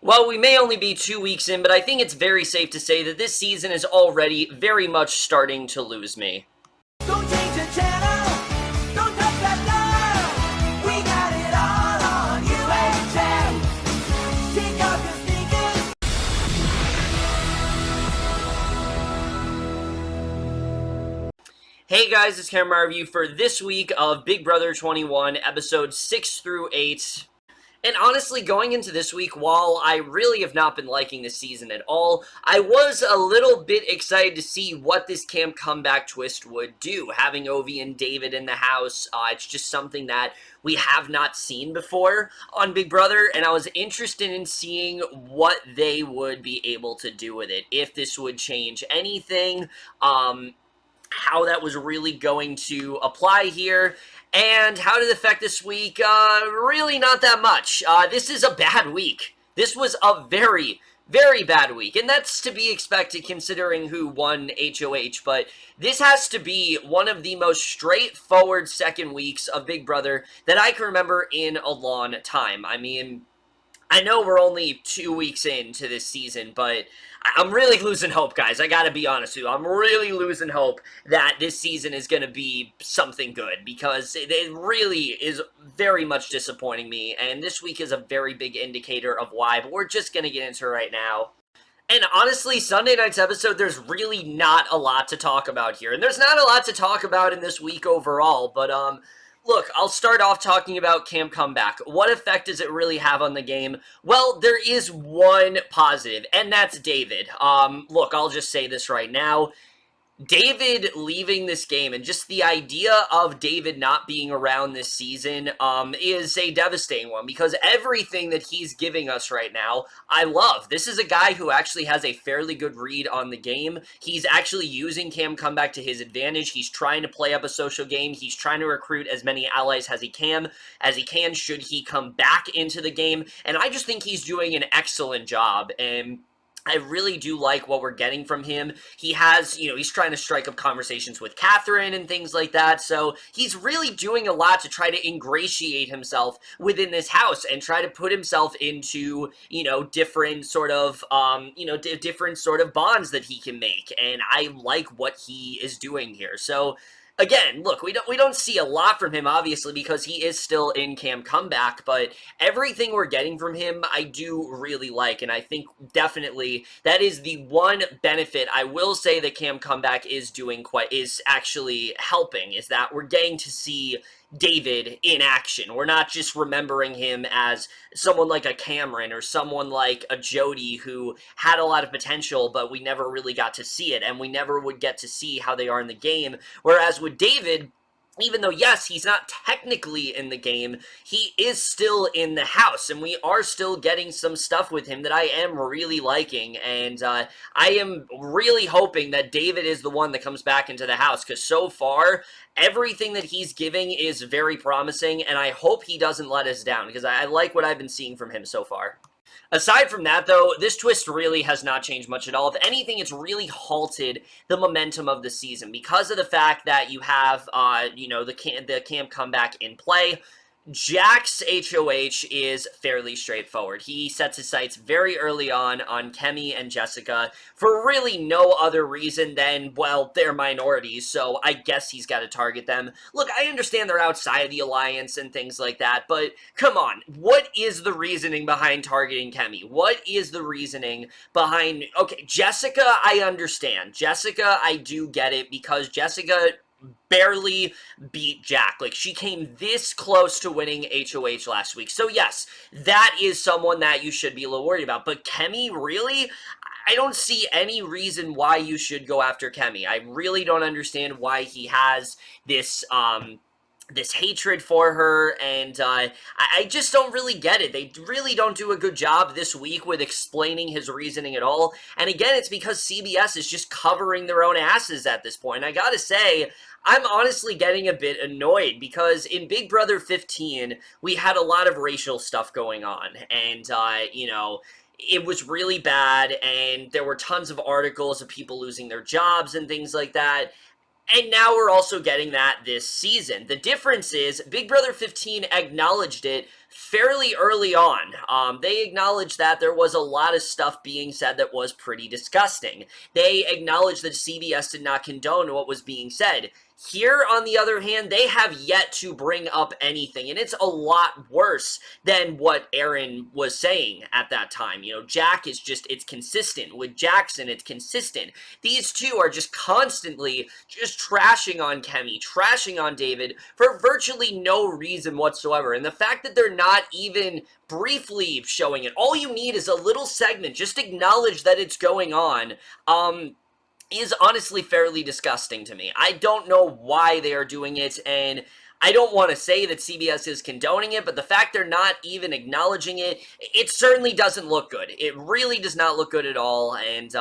Well, we may only be 2 weeks in, but I think it's very safe to say that this season is already very much starting to lose me. Don't change the channel, don't touch that dial. We got it all on UHM. Take off your sneakers. Hey guys, it's Camera Review for this week of Big Brother 21, episodes 6 through 8. And honestly, going into this week, while I really have not been liking this season at all, I was a little bit excited to see what this camp comeback twist would do. Having Ovi and David in the house, it's just something that we have not seen before on Big Brother, and I was interested in seeing what they would be able to do with it, if this would change anything, how that was really going to apply here. And how did it affect this week? Really not that much. This is a bad week. This was a very, very bad week. And that's to be expected considering who won HOH. But this has to be one of the most straightforward second weeks of Big Brother that I can remember in a long time. I mean, I know we're only 2 weeks into this season, but I'm really losing hope, guys. I gotta be honest with you. I'm really losing hope that this season is gonna be something good, because it really is very much disappointing me, and this week is a very big indicator of why, but we're just gonna get into it right now. And honestly, Sunday night's episode, there's really not a lot to talk about here, and there's not a lot to talk about in this week overall, but, look, I'll start off talking about Camp Comeback. What effect does it really have on the game? Well, there is one positive, and that's David. Look, I'll just say this right now. David leaving this game, and just the idea of David not being around this season is a devastating one, because everything that he's giving us right now, I love. This is a guy who actually has a fairly good read on the game. He's actually using Camp Comeback to his advantage. He's trying to play up a social game. He's trying to recruit as many allies as he can should he come back into the game, and I just think he's doing an excellent job, and I really do like what we're getting from him. He has, he's trying to strike up conversations with Kathryn and things like that, so he's really doing a lot to try to ingratiate himself within this house and try to put himself into, different sort of, different sort of bonds that he can make, and I like what he is doing here. So again, look, we don't see a lot from him, obviously, because he is still in Camp Comeback, but everything we're getting from him, I do really like, and I think definitely that is the one benefit I will say that Camp Comeback is actually helping, is that we're getting to see David in action. We're not just remembering him as someone like a Cameron or someone like a Jody who had a lot of potential, but we never really got to see it, and we never would get to see how they are in the game. Whereas with David, even though, yes, he's not technically in the game, he is still in the house, and we are still getting some stuff with him that I am really liking, and I am really hoping that David is the one that comes back into the house, because so far, everything that he's giving is very promising, and I hope he doesn't let us down, because I like what I've been seeing from him so far. Aside from that, though, this twist really has not changed much at all. If anything, it's really halted the momentum of the season because of the fact that you have, the camp comeback in play. Jack's HOH is fairly straightforward. He sets his sights very early on Kemi and Jessica for really no other reason than, well, they're minorities, so I guess he's got to target them. Look, I understand they're outside of the alliance and things like that, but come on, what is the reasoning behind targeting Kemi? What is the reasoning behind... Okay, Jessica, I understand. Jessica, I do get it, because Jessica barely beat Jack. Like, she came this close to winning HOH last week. So yes, that is someone that you should be a little worried about. But Kemi, really? I don't see any reason why you should go after Kemi. I really don't understand why he has this hatred for her, and I just don't really get it. They really don't do a good job this week with explaining his reasoning at all, and again, it's because CBS is just covering their own asses at this point. I gotta say, I'm honestly getting a bit annoyed, because in Big Brother 15, we had a lot of racial stuff going on, and, it was really bad, and there were tons of articles of people losing their jobs and things like that. And now we're also getting that this season. The difference is Big Brother 15 acknowledged it fairly early on. They acknowledged that there was a lot of stuff being said that was pretty disgusting. They acknowledged that CBS did not condone what was being said. Here, on the other hand, they have yet to bring up anything, and it's a lot worse than what Aaron was saying at that time. You know, Jack is just, it's consistent. With Jackson, it's consistent. These two are just constantly just trashing on Kemi, trashing on David for virtually no reason whatsoever. And the fact that they're not even briefly showing it, all you need is a little segment, just acknowledge that it's going on, is honestly fairly disgusting to me. I don't know why they are doing it, and I don't want to say that CBS is condoning it, but the fact they're not even acknowledging it, it certainly doesn't look good. It really does not look good at all, and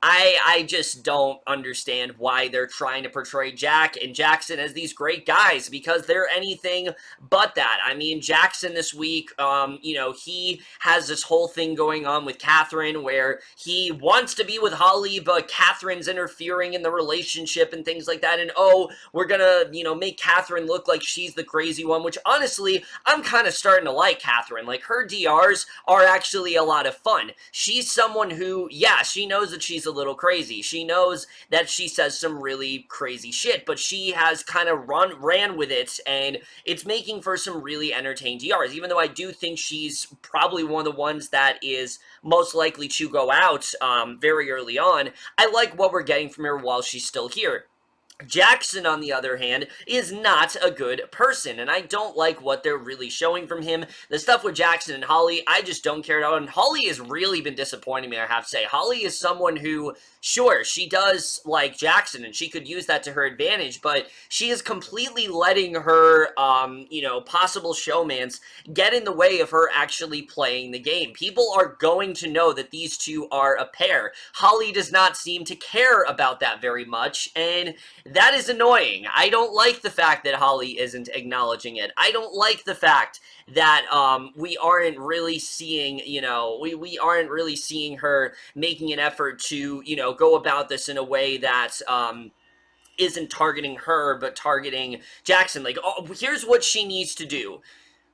I just don't understand why they're trying to portray Jack and Jackson as these great guys, because they're anything but that. I mean, Jackson this week, you know, he has this whole thing going on with Kathryn where he wants to be with Holly, but Kathryn's interfering in the relationship and things like that, and oh, we're gonna, you know, make Kathryn look like she's the crazy one, which honestly, I'm kind of starting to like Kathryn. Like, her DRs are actually a lot of fun. She's someone who, yeah, she knows that she's a little crazy. She knows that she says some really crazy shit, but she has kind of ran with it, and it's making for some really entertaining DRs, even though I do think she's probably one of the ones that is most likely to go out very early on. I like what we're getting from her while she's still here. Jackson, on the other hand, is not a good person, and I don't like what they're really showing from him. The stuff with Jackson and Holly, I just don't care about, and Holly has really been disappointing me, I have to say. Holly is someone who, sure, she does like Jackson, and she could use that to her advantage, but she is completely letting her, you know, possible showmance get in the way of her actually playing the game. People are going to know that these two are a pair. Holly does not seem to care about that very much, and that is annoying. I don't like the fact that Holly isn't acknowledging it. I don't like the fact that we aren't really seeing, you know, we aren't really seeing her making an effort to, you know, go about this in a way that isn't targeting her, but targeting Jackson. Like, oh, here's what she needs to do.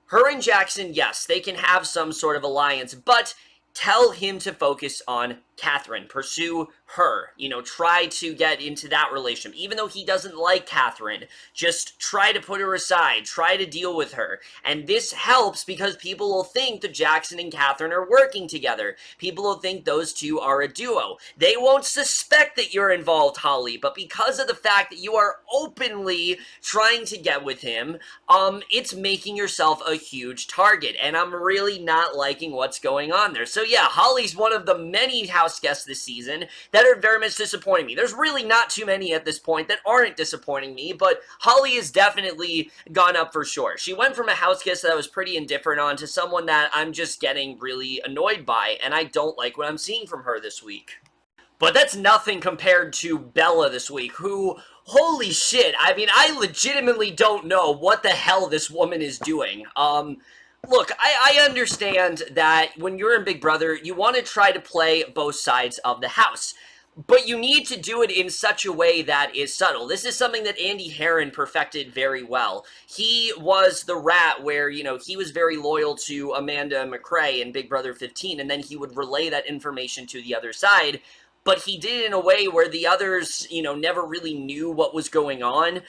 Her and Jackson, yes, they can have some sort of alliance, but tell him to focus on Kathryn, pursue her, you know, try to get into that relationship. Even though he doesn't like Kathryn, just try to put her aside, try to deal with her. And this helps because people will think that Jackson and Kathryn are working together. People will think those two are a duo. They won't suspect that you're involved, Holly, but because of the fact that you are openly trying to get with him, it's making yourself a huge target, and I'm really not liking what's going on there. So yeah, Holly's one of the many house guests this season that are very much disappointing me. There's really not too many at this point that aren't disappointing me, but Holly has definitely gone up for sure. She went from a house guest that I was pretty indifferent on to someone that I'm just getting really annoyed by, and I don't like what I'm seeing from her this week. But that's nothing compared to Bella this week, who, holy shit, I mean, I legitimately don't know what the hell this woman is doing. Look, I understand that when you're in Big Brother, you want to try to play both sides of the house. But you need to do it in such a way that is subtle. This is something that Andy Herron perfected very well. He was the rat where, you know, he was very loyal to Amanda McRae in Big Brother 15, and then he would relay that information to the other side. But he did it in a way where the others, you know, never really knew what was going on.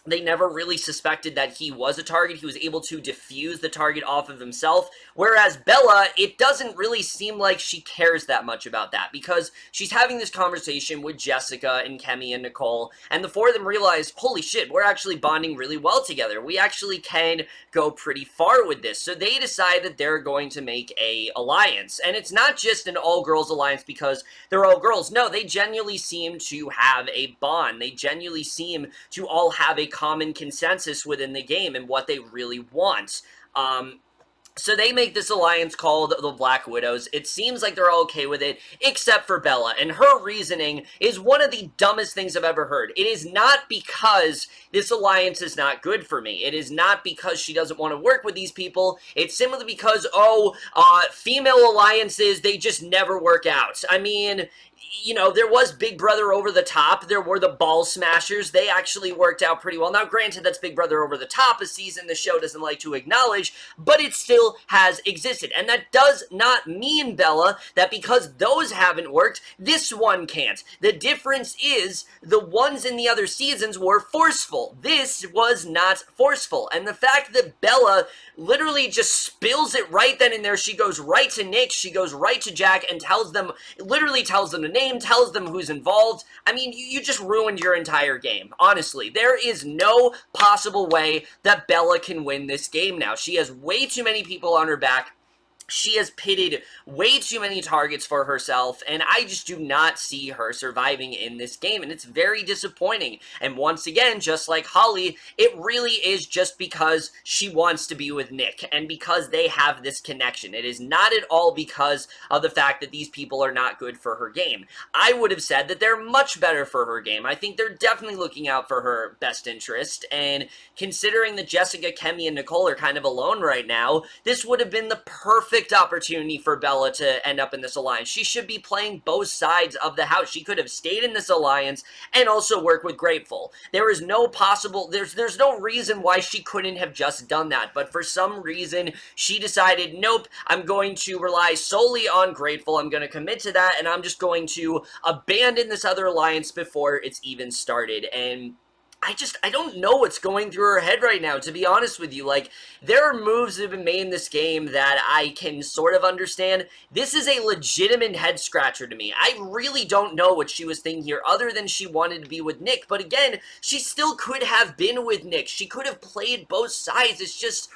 They never really suspected that he was a target. He was able to diffuse the target off of himself. Whereas Bella, it doesn't really seem like she cares that much about that, because she's having this conversation with Jessica and Kemi and Nicole, and the four of them realize, holy shit, we're actually bonding really well together. We actually can go pretty far with this. So they decide that they're going to make a alliance. And it's not just an all-girls alliance because they're all girls. No, they genuinely seem to have a bond. They genuinely seem to all have a common consensus within the game and what they really want. So they make this alliance called the Black Widows. It seems like they're all okay with it, except for Bella. And her reasoning is one of the dumbest things I've ever heard. It is not because this alliance is not good for me. It is not because she doesn't want to work with these people. It's simply because, female alliances, they just never work out. I mean, you know, there was Big Brother Over the Top. There were the Ball Smashers. They actually worked out pretty well. Now, granted, that's Big Brother Over the Top, a season the show doesn't like to acknowledge, but it still has existed. And that does not mean, Bella, that because those haven't worked, this one can't. The difference is the ones in the other seasons were forceful. This was not forceful. And the fact that Bella literally just spills it right then and there, she goes right to Nick, she goes right to Jack, and literally tells them the name, tells them who's involved. I mean, you just ruined your entire game. Honestly, there is no possible way that Bella can win this game now. She has way too many people on her back. She has pitted way too many targets for herself, and I just do not see her surviving in this game, and it's very disappointing. And once again, just like Holly, it really is just because she wants to be with Nick, and because they have this connection. It is not at all because of the fact that these people are not good for her game. I would have said that they're much better for her game. I think they're definitely looking out for her best interest, and considering that Jessica, Kemi, and Nicole are kind of alone right now, this would have been the perfect opportunity for Bella to end up in this alliance. She should be playing both sides of the house. She could have stayed in this alliance and also worked with Grateful. There's no reason why she couldn't have just done that, but for some reason, she decided, nope, I'm going to rely solely on Grateful, I'm going to commit to that, and I'm just going to abandon this other alliance before it's even started. And I don't know what's going through her head right now, to be honest with you. Like, there are moves that have been made in this game that I can sort of understand. This is a legitimate head scratcher to me. I really don't know what she was thinking here, other than she wanted to be with Nick. But again, she still could have been with Nick. She could have played both sides. It's just...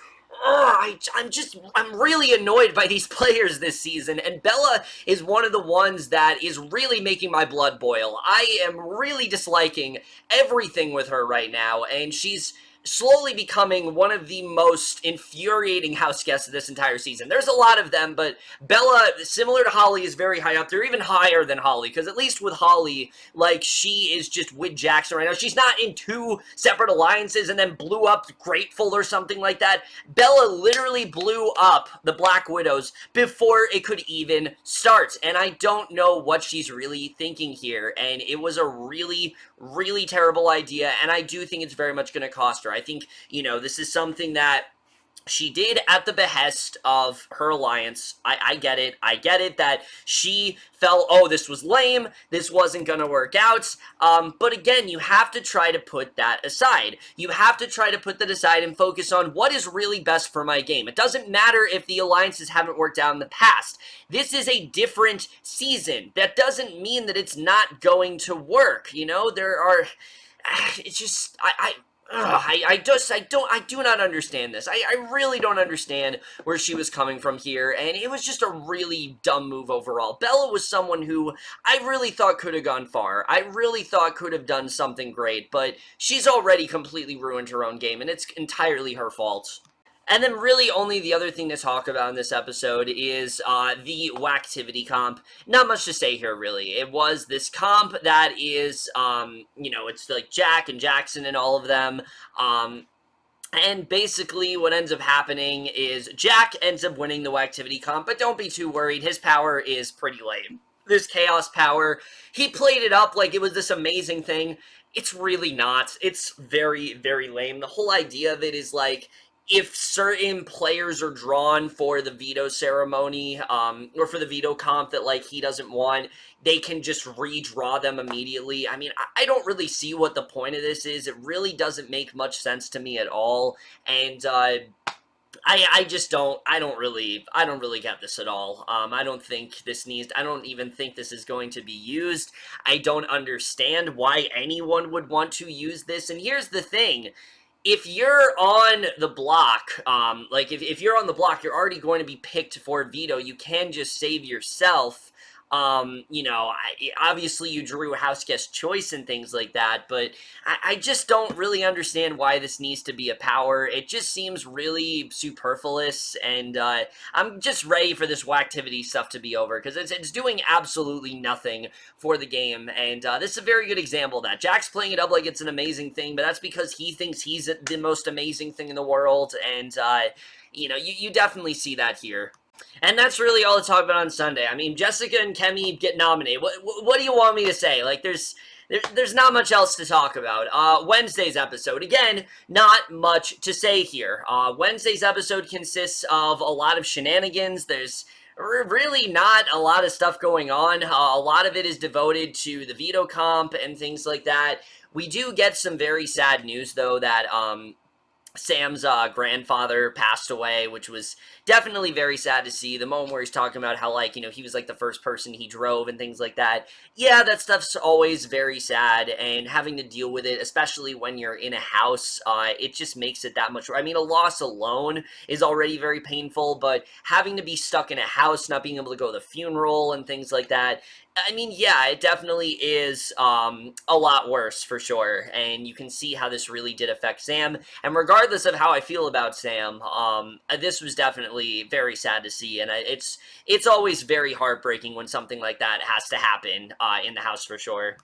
I'm really annoyed by these players this season, and Bella is one of the ones that is really making my blood boil. I am really disliking everything with her right now, and she's slowly becoming one of the most infuriating house guests of this entire season. There's a lot of them, but Bella, similar to Holly, is very high up there, even higher than Holly, because at least with Holly, like, she is just with Jackson right now. She's not in two separate alliances and then blew up Grateful or something like that. Bella literally blew up the Black Widows before it could even start, and I don't know what she's really thinking here, and it was a really, really terrible idea, and I do think it's very much going to cost her. I think, you know, this is something that she did at the behest of her alliance. I get it. I get it that she felt, oh, this was lame, this wasn't gonna work out, but again, you have to try to put that aside. You have to try to put that aside and focus on what is really best for my game. It doesn't matter if the alliances haven't worked out in the past. This is a different season. That doesn't mean that it's not going to work, you know? There are... It's just... I do not understand this. I really don't understand where she was coming from here, and it was just a really dumb move overall. Bella was someone who I really thought could have gone far. I really thought could have done something great, but she's already completely ruined her own game, and it's entirely her fault. And then really only the other thing to talk about in this episode is the Whacktivity comp. Not much to say here, really. It was this comp that is, you know, it's like Jack and Jackson and all of them. And basically what ends up happening is Jack ends up winning the Whacktivity comp, but don't be too worried. His power is pretty lame. This chaos power, he played it up like it was this amazing thing. It's really not. It's very, very lame. The whole idea of it is like, if certain players are drawn for the veto ceremony, or for the veto comp that, like, he doesn't want, they can just redraw them immediately. I mean, I don't really see what the point of this is. It really doesn't make much sense to me at all, and, I don't really get this at all. I don't even think this is going to be used. I don't understand why anyone would want to use this, and here's the thing. If you're on the block, if you're on the block, you're already going to be picked for veto. You can just save yourself. You know, obviously you drew house guest choice and things like that, but I just don't really understand why this needs to be a power. It just seems really superfluous, and I'm just ready for this whacktivity stuff to be over, because it's doing absolutely nothing for the game, and this is a very good example of that. Jack's playing it up like it's an amazing thing, but that's because he thinks he's the most amazing thing in the world, and you know, you definitely see that here. And that's really all to talk about on Sunday. I mean, Jessica and Kemi get nominated. What do you want me to say? Like, there's not much else to talk about. Wednesday's episode, again, not much to say here. Wednesday's episode consists of a lot of shenanigans. There's really not a lot of stuff going on. A lot of it is devoted to the veto comp and things like that. We do get some very sad news, though, that Sam's grandfather passed away, which was definitely very sad to see. The moment where he's talking about how, like, you know, he was like the first person he drove and things like that. Yeah, that stuff's always very sad, and having to deal with it, especially when you're in a house, it just makes it that much. I mean, a loss alone is already very painful, but having to be stuck in a house, not being able to go to the funeral and things like that, I mean, yeah, it definitely is a lot worse for sure, and you can see how this really did affect Sam. And regardless of how I feel about Sam, this was definitely very sad to see, and it's always very heartbreaking when something like that has to happen in the house for sure.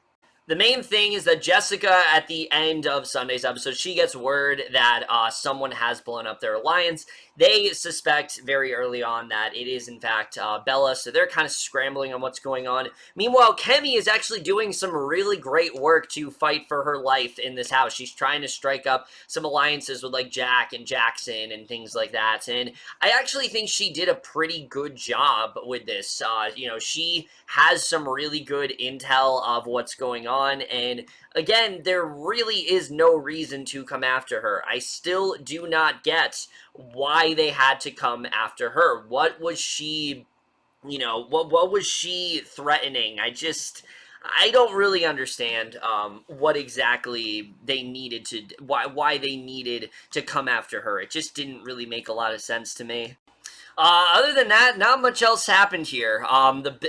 The main thing is that Jessica, at the end of Sunday's episode, she gets word that someone has blown up their alliance. They suspect very early on that it is, in fact, Bella, so they're kind of scrambling on what's going on. Meanwhile, Kemi is actually doing some really great work to fight for her life in this house. She's trying to strike up some alliances with, like, Jack and Jackson and things like that, and I actually think she did a pretty good job with this. You know, she has some really good intel of what's going on, and again, there really is no reason to come after her. I still do not get why they had to come after her. What was she, you know, what was she threatening? I don't really understand what exactly they needed to, why they needed to come after her. It just didn't really make a lot of sense to me. Other than that, not much else happened here.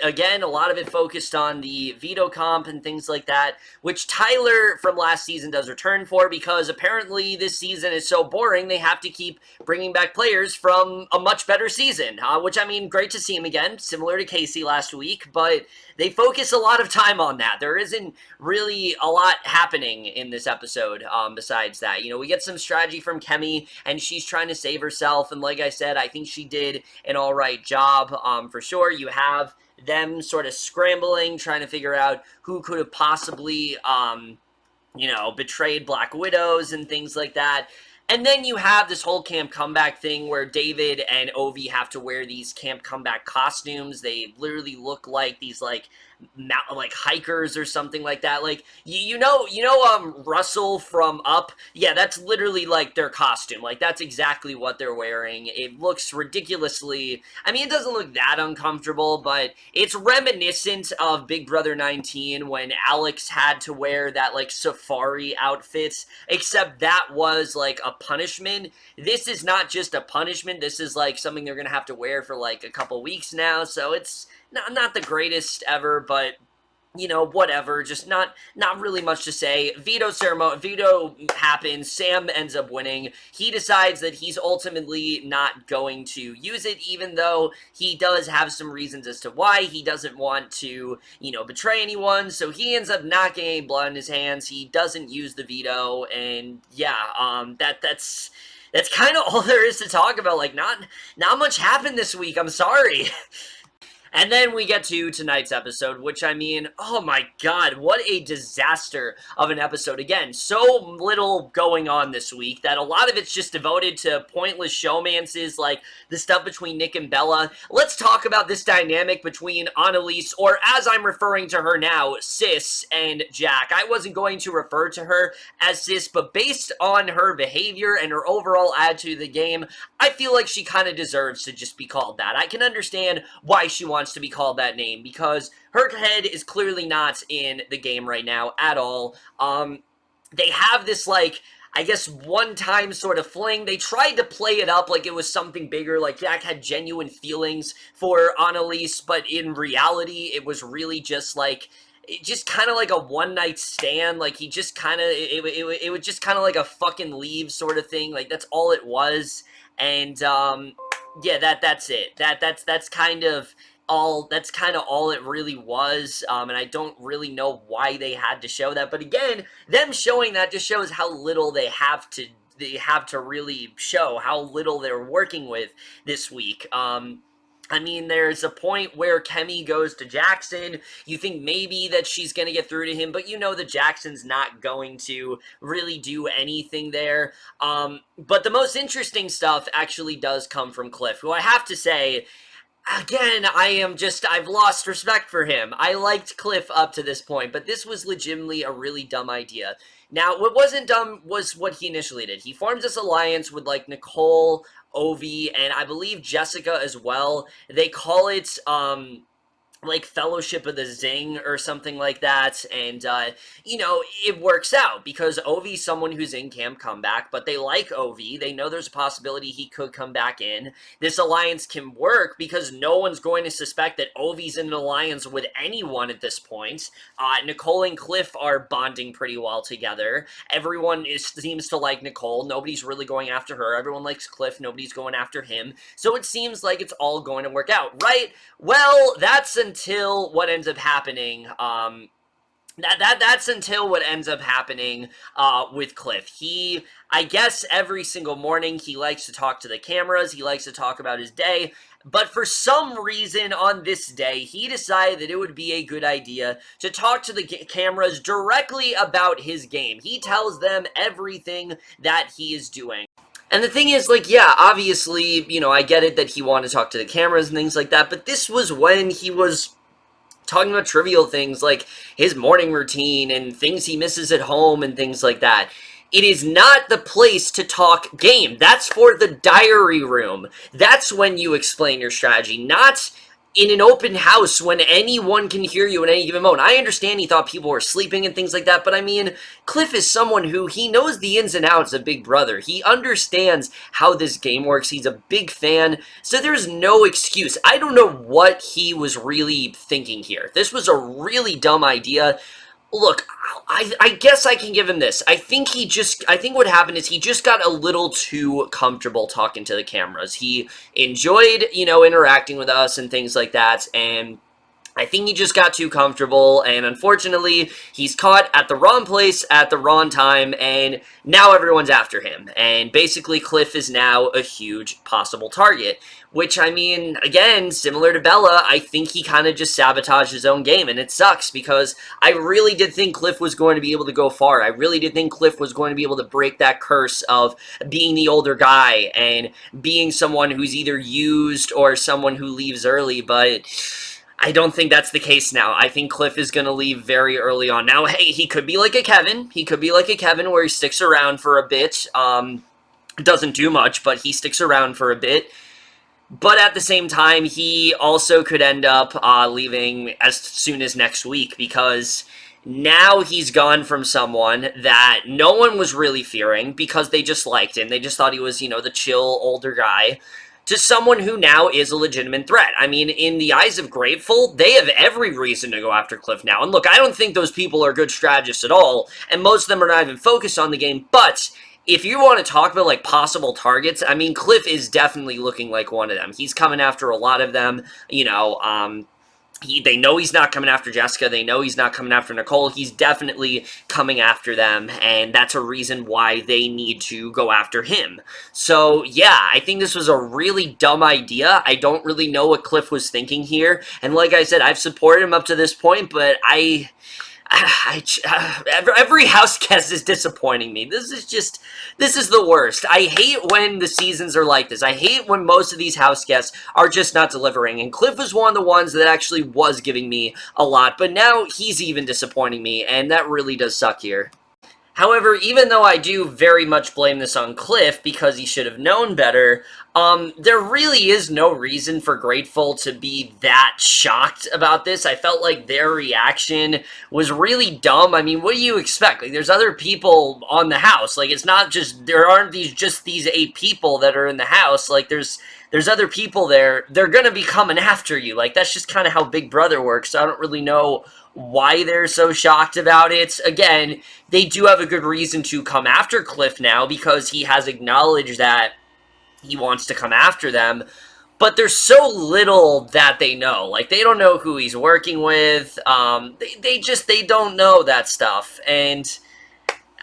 Again, a lot of it focused on the veto comp and things like that, which Tyler from last season does return for, because apparently this season is so boring they have to keep bringing back players from a much better season, which, I mean, great to see him again, similar to Casey last week, but they focus a lot of time on that. There isn't really a lot happening in this episode besides that. You know, we get some strategy from Kemi, and she's trying to save herself, and like I said, I think she did an all right job for sure. You have them sort of scrambling, trying to figure out who could have possibly, you know, betrayed Black Widows and things like that. And then you have this whole camp comeback thing where David and Ovi have to wear these camp comeback costumes. They literally look like these, like hikers or something like that. Like, you know, Russell from Up? Yeah, that's literally, like, their costume. Like, that's exactly what they're wearing. It looks ridiculously, I mean, it doesn't look that uncomfortable, but it's reminiscent of Big Brother 19 when Alex had to wear that, like, safari outfit, except that was, like, a punishment. This is not just a punishment. This is, like, something they're gonna have to wear for, like, a couple weeks now, so it's not the greatest ever, but, you know, whatever. Just not really much to say. Veto happens. Sam ends up winning. He decides that he's ultimately not going to use it, even though he does have some reasons as to why. He doesn't want to, you know, betray anyone, so he ends up not getting any blood in his hands. He doesn't use the veto, and yeah, that's kind of all there is to talk about. Like, not much happened this week. I'm sorry. And then we get to tonight's episode, which, I mean, oh my god, what a disaster of an episode. Again, so little going on this week that a lot of it's just devoted to pointless showmances, like the stuff between Nick and Bella. Let's talk about this dynamic between Analyse, or as I'm referring to her now, Sis, and Jack. I wasn't going to refer to her as Sis, but based on her behavior and her overall attitude to the game, I feel like she kind of deserves to just be called that. I can understand why she wants to be called that name, because her head is clearly not in the game right now at all. They have this, like, I guess, one-time sort of fling. They tried to play it up like it was something bigger, like Jack had genuine feelings for Analyse, but in reality, it was really just like, just kind of like a one-night stand. Like, he just kind of, it was just kind of like a fucking leave sort of thing. Like, that's all it was. And, yeah, that's it. That's kind of all it really was, and I don't really know why they had to show that, but again, them showing that just shows how little they have to really show, how little they're working with this week. I mean, there's a point where Kemi goes to Jackson. You think maybe that she's going to get through to him, but you know that Jackson's not going to really do anything there. But the most interesting stuff actually does come from Cliff, who I have to say, again, I've lost respect for him. I liked Cliff up to this point, but this was legitimately a really dumb idea. Now, what wasn't dumb was what he initially did. He forms this alliance with, like, Nicole, Ovi, and I believe Jessica as well. They call it, like Fellowship of the Zing or something like that, and, you know, it works out, because Ovi's someone who's in Camp Comeback, but they like Ovi, they know there's a possibility he could come back in. This alliance can work, because no one's going to suspect that Ovi's in an alliance with anyone at this point. Nicole and Cliff are bonding pretty well together. Everyone seems to like Nicole, nobody's really going after her, everyone likes Cliff, nobody's going after him, so it seems like it's all going to work out, right? Well, that's until what ends up happening, that's until what ends up happening, with Cliff. I guess every single morning, he likes to talk to the cameras, he likes to talk about his day, but for some reason on this day, he decided that it would be a good idea to talk to the cameras directly about his game. He tells them everything that he is doing. And the thing is, like, yeah, obviously, you know, I get it that he wanted to talk to the cameras and things like that, but this was when he was talking about trivial things like his morning routine and things he misses at home and things like that. It is not the place to talk game. That's for the diary room. That's when you explain your strategy, not in an open house when anyone can hear you at any given moment. I understand he thought people were sleeping and things like that, but I mean, Cliff is someone who, he knows the ins and outs of Big Brother. He understands how this game works. He's a big fan, so there's no excuse. I don't know what he was really thinking here. This was a really dumb idea. Look, I guess I can give him this. I think what happened is he just got a little too comfortable talking to the cameras. He enjoyed, you know, interacting with us and things like that, and I think he just got too comfortable, and unfortunately, he's caught at the wrong place at the wrong time, and now everyone's after him. And basically, Cliff is now a huge possible target, which, I mean, again, similar to Bella, I think he kind of just sabotaged his own game, and it sucks, because I really did think Cliff was going to be able to go far. I really did think Cliff was going to be able to break that curse of being the older guy, and being someone who's either used or someone who leaves early, but I don't think that's the case now. I think Cliff is going to leave very early on. Now, hey, he could be like a Kevin. He could be like a Kevin where he sticks around for a bit. Doesn't do much, but he sticks around for a bit. But at the same time, he also could end up leaving as soon as next week, because now he's gone from someone that no one was really fearing because they just liked him. They just thought he was, you know, the chill older guy, to someone who now is a legitimate threat. I mean, in the eyes of Grateful, they have every reason to go after Cliff now. And look, I don't think those people are good strategists at all, and most of them are not even focused on the game, but if you want to talk about, like, possible targets, I mean, Cliff is definitely looking like one of them. He's coming after a lot of them, you know, they know he's not coming after Jessica, they know he's not coming after Nicole, he's definitely coming after them, and that's a reason why they need to go after him. So, yeah, I think this was a really dumb idea. I don't really know what Cliff was thinking here, and like I said, I've supported him up to this point, but every house guest is disappointing me. This is the worst. I hate when the seasons are like this. I hate when most of these house guests are just not delivering, and Cliff was one of the ones that actually was giving me a lot, but now he's even disappointing me, and that really does suck here. However, even though I do very much blame this on Cliff because he should have known better, There really is no reason for Grateful to be that shocked about this. I felt like their reaction was really dumb. I mean, what do you expect? Like, there's other people on the house. Like, it's not just, there aren't these 8 people that are in the house. Like, there's other people there. They're gonna be coming after you. Like, that's just kind of how Big Brother works. So I don't really know why they're so shocked about it. Again, they do have a good reason to come after Cliff now because he has acknowledged that he wants to come after them, but there's so little that they know. Like, they don't know who he's working with. They don't know that stuff. And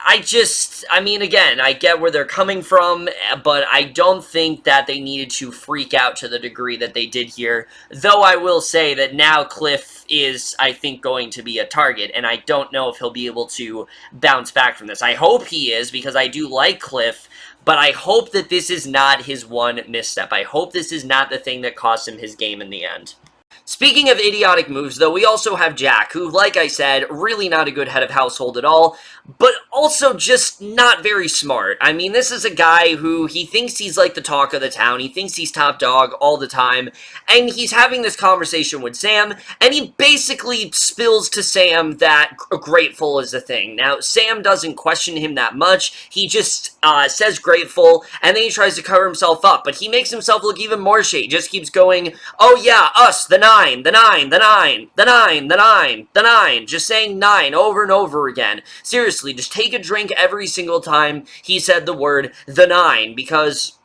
I mean, again, I get where they're coming from, but I don't think that they needed to freak out to the degree that they did here. Though I will say that now Cliff is, I think, going to be a target, and I don't know if he'll be able to bounce back from this. I hope he is, because I do like Cliff, but I hope that this is not his one misstep. I hope this is not the thing that cost him his game in the end. Speaking of idiotic moves, though, we also have Jack, who, like I said, really not a good head of household at all, but also just not very smart. I mean, this is a guy who, he thinks he's like the talk of the town, he thinks he's top dog all the time, and he's having this conversation with Sam, and he basically spills to Sam that grateful is a thing. Now, Sam doesn't question him that much, he just says grateful, and then he tries to cover himself up, but he makes himself look even more shady. He just keeps going, oh yeah, us, the 9, the 9, the 9, the 9, the 9, the 9, just saying 9 over and over again. Seriously, just take a drink every single time he said the word the 9, because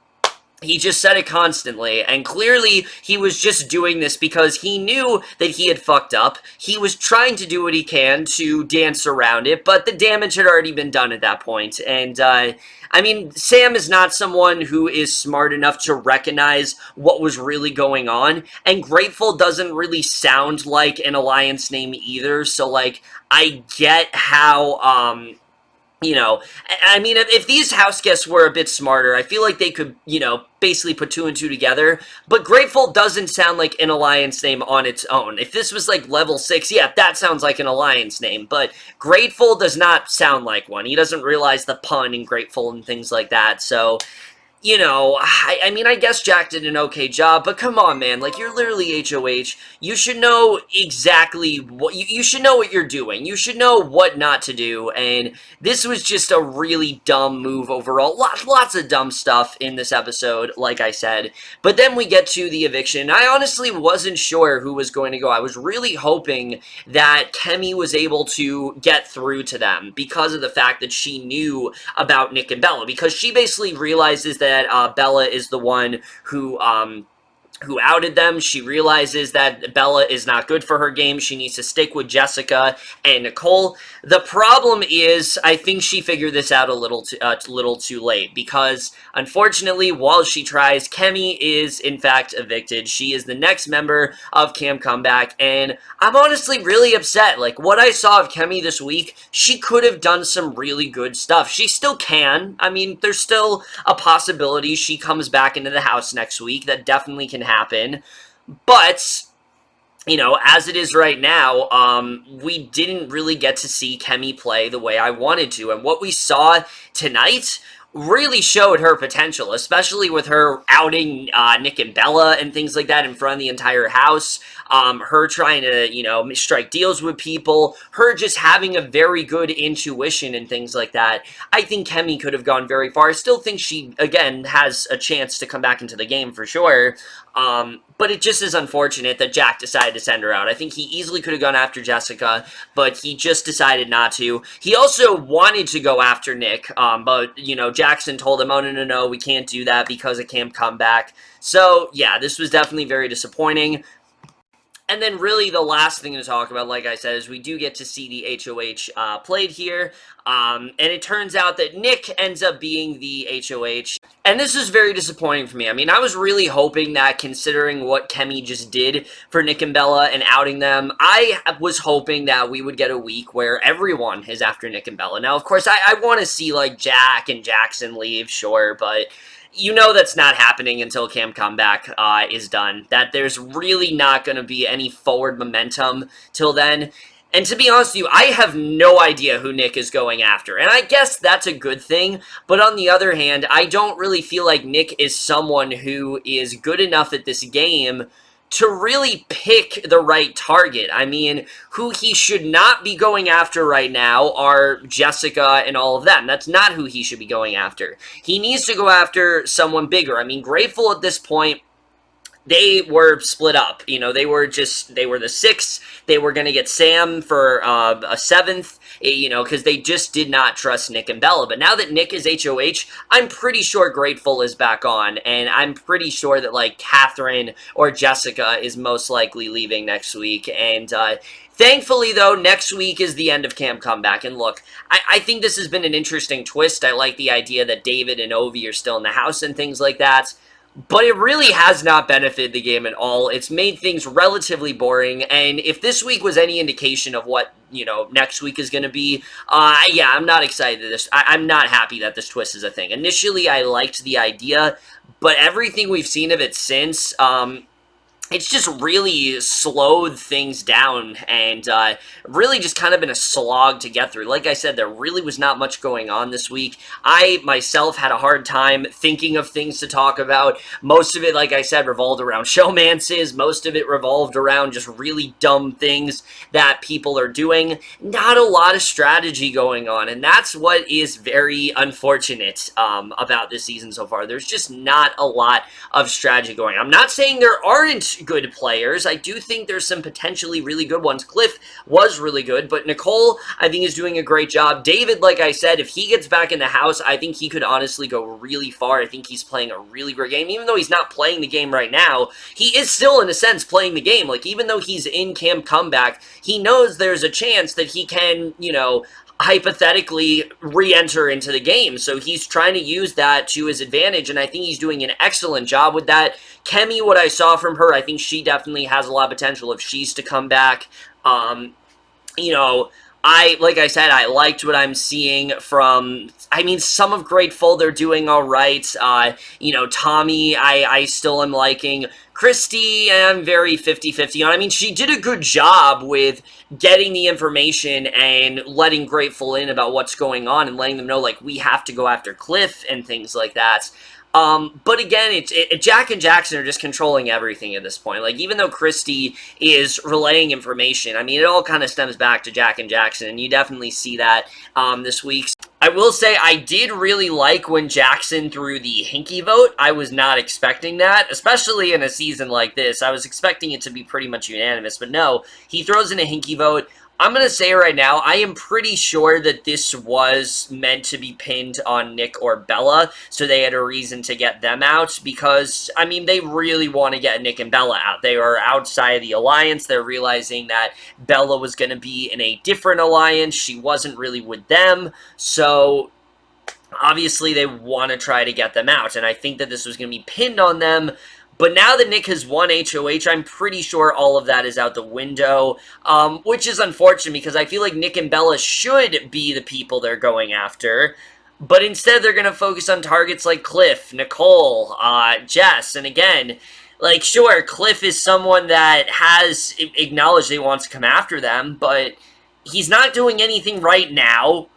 he just said it constantly, and clearly he was just doing this because he knew that he had fucked up. He was trying to do what he can to dance around it, but the damage had already been done at that point, and, I mean, Sam is not someone who is smart enough to recognize what was really going on, and Grateful doesn't really sound like an alliance name either, so, like, I get how, you know, I mean, if these house guests were a bit smarter, I feel like they could, you know, basically put 2 and 2 together, but Grateful doesn't sound like an alliance name on its own. If this was like level 6, yeah, that sounds like an alliance name, but Grateful does not sound like one. He doesn't realize the pun in Grateful and things like that, so, you know, I mean, I guess Jack did an okay job, but come on, man, like, you're literally HOH, you should know exactly what, you should know what you're doing, you should know what not to do, and this was just a really dumb move overall, lots of dumb stuff in this episode, like I said, but then we get to the eviction. I honestly wasn't sure who was going to go. I was really hoping that Kemi was able to get through to them, because of the fact that she knew about Nick and Bella, because she basically realizes that Bella is the one who outed them. She realizes that Bella is not good for her game. She needs to stick with Jessica and Nicole. The problem is, I think she figured this out a little too late, because unfortunately, while she tries, Kemi is in fact evicted. She is the next member of Camp Comeback, and I'm honestly really upset. Like, what I saw of Kemi this week, she could have done some really good stuff. She still can. I mean, there's still a possibility she comes back into the house next week. That definitely can happen, but, you know, as it is right now, we didn't really get to see Kemi play the way I wanted to, and what we saw tonight really showed her potential, especially with her outing Nick and Bella and things like that in front of the entire house, her trying to, you know, strike deals with people, her just having a very good intuition and things like that. I think Kemi could have gone very far. I still think she, again, has a chance to come back into the game for sure, but it just is unfortunate that Jack decided to send her out. I think he easily could have gone after Jessica, but he just decided not to. He also wanted to go after Nick, but, you know, Jackson told him, oh, no, we can't do that because of Camp Comeback. So, yeah, this was definitely very disappointing. And then really the last thing to talk about, like I said, is we do get to see the HOH played here. And it turns out that Nick ends up being the HOH. And this is very disappointing for me. I mean, I was really hoping that, considering what Kemi just did for Nick and Bella and outing them, I was hoping that we would get a week where everyone is after Nick and Bella. Now, of course, I want to see, like, Jack and Jackson leave, sure, but you know that's not happening until Camp Comeback is done. That there's really not going to be any forward momentum till then. And to be honest with you, I have no idea who Nick is going after. And I guess that's a good thing. But on the other hand, I don't really feel like Nick is someone who is good enough at this game to really pick the right target. I mean, who he should not be going after right now are Jessica and all of them. That's not who he should be going after. He needs to go after someone bigger. I mean, Grateful at this point, they were split up. You know, they were the 6th. They were going to get Sam for a 7th, you know, because they just did not trust Nick and Bella. But now that Nick is HOH, I'm pretty sure Grateful is back on, and I'm pretty sure that, like, Kathryn or Jessica is most likely leaving next week. And, thankfully, though, next week is the end of Camp Comeback. And look, I think this has been an interesting twist. I like the idea that David and Ovi are still in the house and things like that. But it really has not benefited the game at all. It's made things relatively boring, and if this week was any indication of what, you know, next week is going to be, yeah, I'm not excited. I'm not happy that this twist is a thing. Initially, I liked the idea, but everything we've seen of it since, it's just really slowed things down and really just kind of been a slog to get through. Like I said, there really was not much going on this week. I, myself, had a hard time thinking of things to talk about. Most of it, like I said, revolved around showmances. Most of it revolved around just really dumb things that people are doing. Not a lot of strategy going on, and that's what is very unfortunate about this season so far. There's just not a lot of strategy going on. I'm not saying there aren't good players. I do think there's some potentially really good ones. Cliff was really good, but Nicole, I think, is doing a great job. David, like I said, if he gets back in the house, I think he could honestly go really far. I think he's playing a really great game. Even though he's not playing the game right now, he is still, in a sense, playing the game. Like, even though he's in Camp Comeback, he knows there's a chance that he can, you know, hypothetically re-enter into the game. So he's trying to use that to his advantage, and I think he's doing an excellent job with that. Kemi, what I saw from her, I think she definitely has a lot of potential if she's to come back. You know, like I said, I liked what I'm seeing from, I mean, some of Grateful, they're doing all right. You know, Tommy, I still am liking. Christie, I'm very 50-50 on. I mean, she did a good job with getting the information and letting Grateful in about what's going on and letting them know, like, we have to go after Cliff and things like that. But again, Jack and Jackson are just controlling everything at this point. Like, even though Christie is relaying information, I mean, it all kind of stems back to Jack and Jackson, and you definitely see that this week. I will say I did really like when Jackson threw the Hinky vote. I was not expecting that, especially in a season like this. I was expecting it to be pretty much unanimous, but no, he throws in a Hinky vote. I'm going to say right now, I am pretty sure that this was meant to be pinned on Nick or Bella, so they had a reason to get them out, because, I mean, they really want to get Nick and Bella out. They are outside of the alliance. They're realizing that Bella was going to be in a different alliance. She wasn't really with them, so obviously they want to try to get them out, and I think that this was going to be pinned on them. But now that Nick has won HOH, I'm pretty sure all of that is out the window, which is unfortunate because I feel like Nick and Bella should be the people they're going after. But instead, they're going to focus on targets like Cliff, Nicole, Jess, and again, like, sure, Cliff is someone that has acknowledged he wants to come after them, but he's not doing anything right now.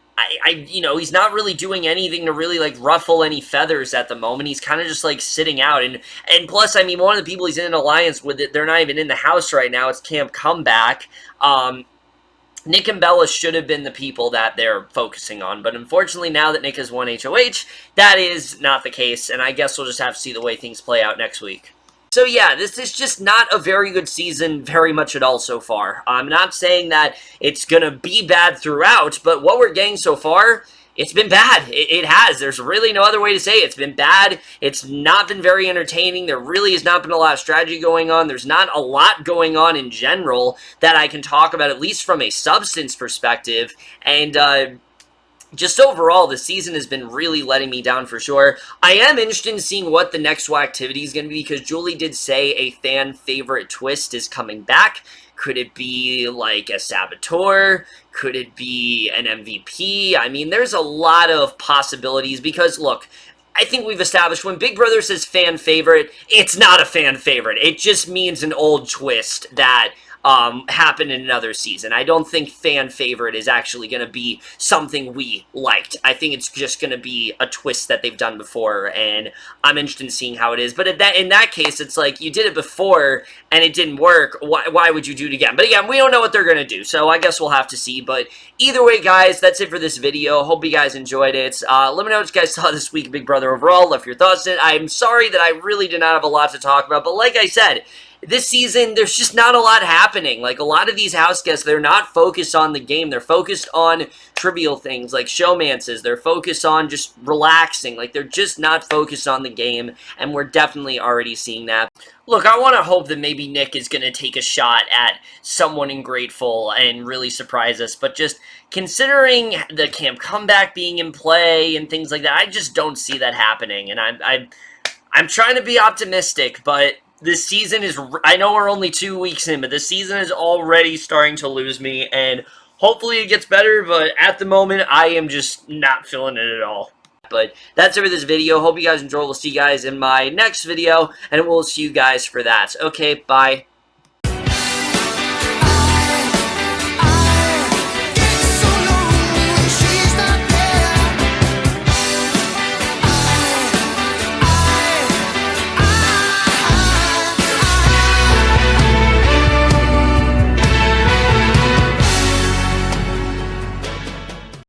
You know, he's not really doing anything to really, like, ruffle any feathers at the moment. He's kind of just, like, sitting out. And plus, I mean, one of the people he's in an alliance with, they're not even in the house right now. It's Camp Comeback. Nick and Bella should have been the people that they're focusing on. But unfortunately, now that Nick has won HOH, that is not the case. And I guess we'll just have to see the way things play out next week. So yeah, this is just not a very good season very much at all so far. I'm not saying that it's going to be bad throughout, but what we're getting so far, it's been bad. It has. There's really no other way to say it. It's been bad. It's not been very entertaining. There really has not been a lot of strategy going on. There's not a lot going on in general that I can talk about, at least from a substance perspective. And, just overall, the season has been really letting me down for sure. I am interested in seeing what the next activity is going to be because Julie did say a fan favorite twist is coming back. Could it be like a saboteur? Could it be an MVP? I mean, there's a lot of possibilities because, look, I think we've established when Big Brother says fan favorite, it's not a fan favorite. It just means an old twist that happen in another season. I don't think fan favorite is actually going to be something we liked. I think it's just going to be a twist that they've done before, and I'm interested in seeing how it is. But in that case, it's like, you did it before and it didn't work. Why would you do it again? But again, we don't know what they're going to do, so I guess we'll have to see. But either way, guys, that's it for this video. Hope you guys enjoyed it. Let me know what you guys saw this week, Big Brother overall. Left your thoughts in it. I'm sorry that I really did not have a lot to talk about, but like I said, this season, there's just not a lot happening. Like, a lot of these house guests, they're not focused on the game. They're focused on trivial things like showmances. They're focused on just relaxing. Like, they're just not focused on the game, and we're definitely already seeing that. Look, I want to hope that maybe Nick is going to take a shot at someone ungrateful and really surprise us, but just considering the camp comeback being in play and things like that, I just don't see that happening, and I'm trying to be optimistic, but this season is, I know we're only 2 weeks in, but this season is already starting to lose me, and hopefully it gets better, but at the moment, I am just not feeling it at all. But that's it for this video. Hope you guys enjoy. We'll see you guys in my next video, and we'll see you guys for that. Okay, bye.